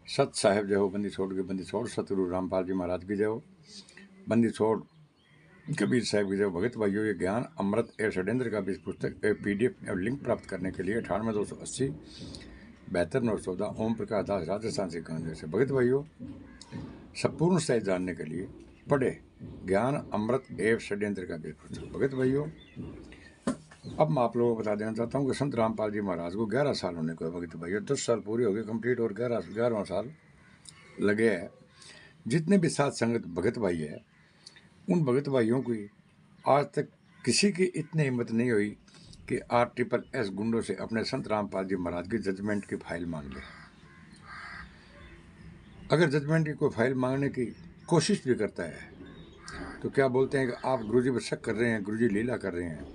सत साहेब जय हो, बंदी छोड़ के बंदी छोड़, सतगुरु रामपाल जी महाराज की जय हो, बंदी छोड़ कबीर साहब की जय हो। भगत भाइयों, ये ज्ञान अमृत ए षड्यंत्र का बीज पुस्तक PDF और लिंक प्राप्त करने के लिए 98 280 72 914 ओम प्रकाश दास राजस्थान से कहने से। भगत भाइयों, संपूर्ण सही जानने के लिए पढ़े ज्ञान अमृत एवं षड्यंत्र का बीज पुस्तक। भगत भाइयों, अब मैं आप लोगों को बता देना चाहता हूँ कि संत रामपाल जी महाराज को 11 साल होने को है। भगत भाइयों, 10 साल पूरे हो गए कंप्लीट और 11वां साल लगे है। जितने भी साथ संगत भगत भाई है, उन भगत भाइयों की आज तक किसी की इतनी हिम्मत नहीं हुई कि RSS गुंडों से अपने संत रामपाल जी महाराज की जजमेंट की फाइल मांग ले। अगर जजमेंट की कोई फाइल मांगने की कोशिश भी करता है तो क्या बोलते हैं कि आप गुरुजी पर शक कर रहे हैं, गुरुजी लीला कर रहे हैं।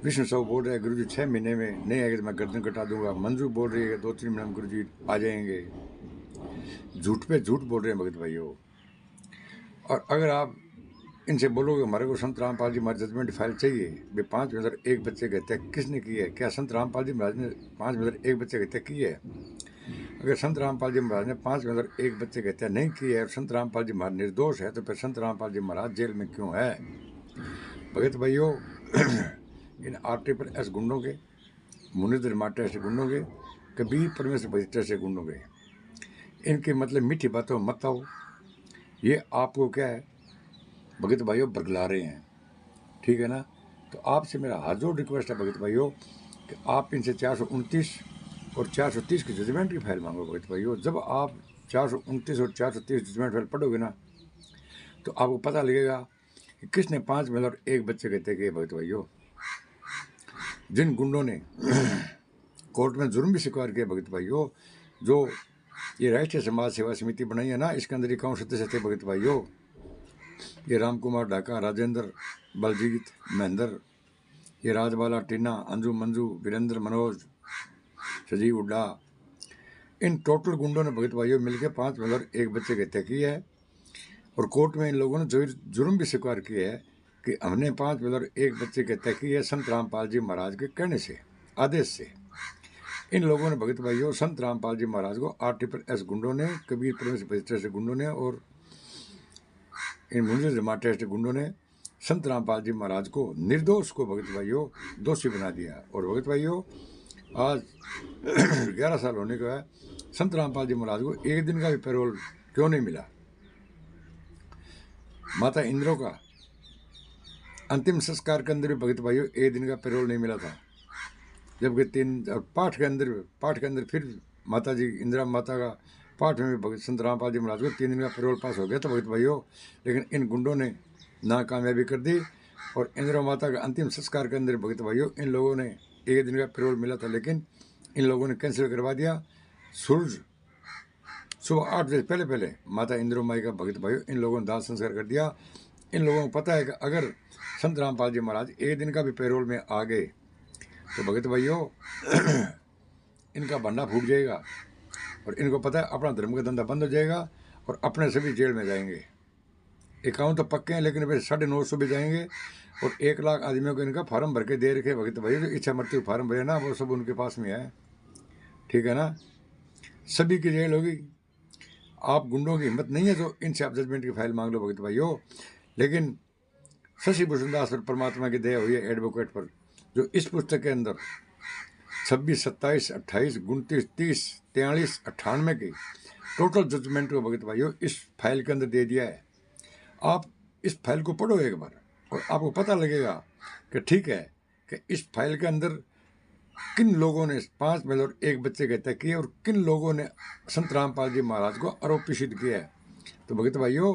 विष्णु साहु बोल रहे हैं गुरुजी 6 महीने में नहीं आएगा तो मैं गर्दन कटा दूंगा। मंजू बोल रही है 2-3 महीने में गुरुजी आ जाएंगे। झूठ पे झूठ बोल रहे हैं भगत भाइयों। और अगर आप इनसे बोलोगे हमारे को संत रामपाल जी महाराज जजमेंट फाइल चाहिए, वे 5 में से 1 बच्चे की हत्या किसने की है? क्या संत रामपाल जी महाराज ने 5 में से 1 बच्चे की हत्या की है? अगर संत रामपाल जी महाराज ने 5 में से 1 बच्चे की हत्या नहीं की है और संत रामपाल जी महाराज निर्दोष है, तो फिर संत रामपाल जी महाराज जेल में क्यों है? भगत भाइयों, इन RSS गुंडों के, मुनिंदर माटे से गुंडों के, कबीर परमेश्वर भजते से गुंडों के, इनके मतलब मीठी बातों मत आओ। ये आपको क्या है भगत भाइयों, बरगला रहे हैं, ठीक है ना। तो आपसे मेरा हाथ जोड़ रिक्वेस्ट है भगत भाइयों कि आप इनसे 429 और 430 की जजमेंट की फाइल मांगो। भगत भाइयों, जब आप 429 और 430 जजमेंट फाइल पढ़ोगे ना, तो आपको पता लगेगा कि किसने 5 महिला और 1 बच्चे कहते किए। भगत भाइयों, जिन गुंडों ने कोर्ट में जुर्म भी स्वीकार किया भगत भाइयों, जो ये राष्ट्रीय समाज सेवा समिति बनाई है ना, इसके अंदर कौन सदस्य थे भगत भाइयों? ये राम कुमार ढाका, राजेंद्र, बलजीत, महेंद्र, ये राजबाला, टीना, अंजू, मंजू, वीरेंद्र, मनोज, सजीव हुड्डा, इन टोटल गुंडों ने भगत भाइयों मिलकर 5 महिला और 1 बच्चे की हत्या की है। और कोर्ट में इन लोगों ने जुर्म भी स्वीकार किया है कि हमने 5 महिला और 1 बच्चे की हत्या की है संत रामपाल जी महाराज के कहने से, आदेश से। इन लोगों ने भगत भाइयों संत रामपाल जी महाराज को RSS गुंडों ने, कबीर परमेश्वर भजते से गुंडों ने और इन मुनिंदर माटे से गुंडों ने संत रामपाल जी महाराज को, निर्दोष को भगत भाइयों दोषी बना दिया। और भगत भाइयों, आज 11 साल होने का है, संत रामपाल जी महाराज को एक दिन का भी पैरोल क्यों नहीं मिला? माता इंद्रो का अंतिम संस्कार के अंदर भी भगत भाइयों 1 दिन का पैरोल नहीं मिला था, जबकि 3 पाठ के अंदर फिर माता जी इंदिरा माता का पाठ में भी भगत संत रामपाल जी महाराज को 3 दिन का पैरोल पास हो गया था भगत भाइयों। लेकिन इन गुंडों ने नाकामयाबी कर दी और इंदिरा माता का अंतिम संस्कार के अंदर भगत भाइयों इन लोगों ने 1 दिन का पैरोल मिला था, लेकिन इन लोगों ने कैंसिल करवा दिया। सूरज सुबह 8 बजे पहले माता इंदिरा माई का भगत भाइयों इन लोगों ने दाह संस्कार कर दिया। इन लोगों को पता है कि अगर संत रामपाल जी महाराज 1 दिन का भी पैरोल में आ गए तो भगत भाइयों इनका भंडा फूट जाएगा और इनको पता है अपना धर्म का धंधा बंद हो जाएगा और अपने सभी जेल में जाएंगे। अकाउंट तो पक्के हैं, लेकिन फिर 950 भी जाएंगे और 1 लाख आदमियों को इनका फार्म भर के दे रखे भगत भाइयों। जो इच्छा मृत्यु फार्म भरे ना, वो सब उनके पास में है, ठीक है ना। सभी की जेल होगी। आप गुंडों की हिम्मत नहीं है तो इनसे आप जजमेंट की फाइल मांग लो भगत भाइयों। लेकिन शशि भूषण दास पर परमात्मा की दया हुई है, एडवोकेट पर, जो इस पुस्तक के अंदर 26, 27, 28, 29, 30, 43, 98 की टोटल जजमेंट को भगत भाइयों इस फाइल के अंदर दे दिया है। आप इस फाइल को पढ़ो एक बार और आपको पता लगेगा कि ठीक है कि इस फाइल के अंदर किन लोगों ने 5 महिला और 1 बच्चे की हत्या की है और किन लोगों ने संत रामपाल जी महाराज को आरोपी सिद्ध किया है। तो भगत भाइयों,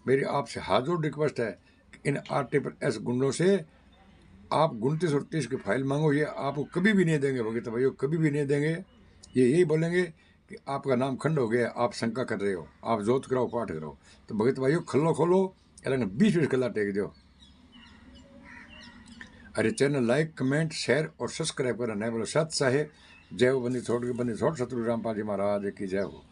मेरी आपसे हाथ जोड़ रिक्वेस्ट है कि इन RSS गुंडों से आप 29 और 30 की फाइल मांगो। ये आपको कभी भी नहीं देंगे भगत भाइयों, कभी भी नहीं देंगे। ये यही बोलेंगे कि आपका नाम खंड हो गया, आप शंका कर रहे हो, आप जोत कराओ, पाठ कराओ। तो भगत भाइयों खल्लो खोलो, 20 कला टेक दो। अरे चैनल लाइक, कमेंट, शेयर और सब्सक्राइब करना नहीं बोलो। सत साहेब जय हो, बंदी छोड़ के बंदी छोड़, सतगुरु रामपाल जी महाराज की जय हो।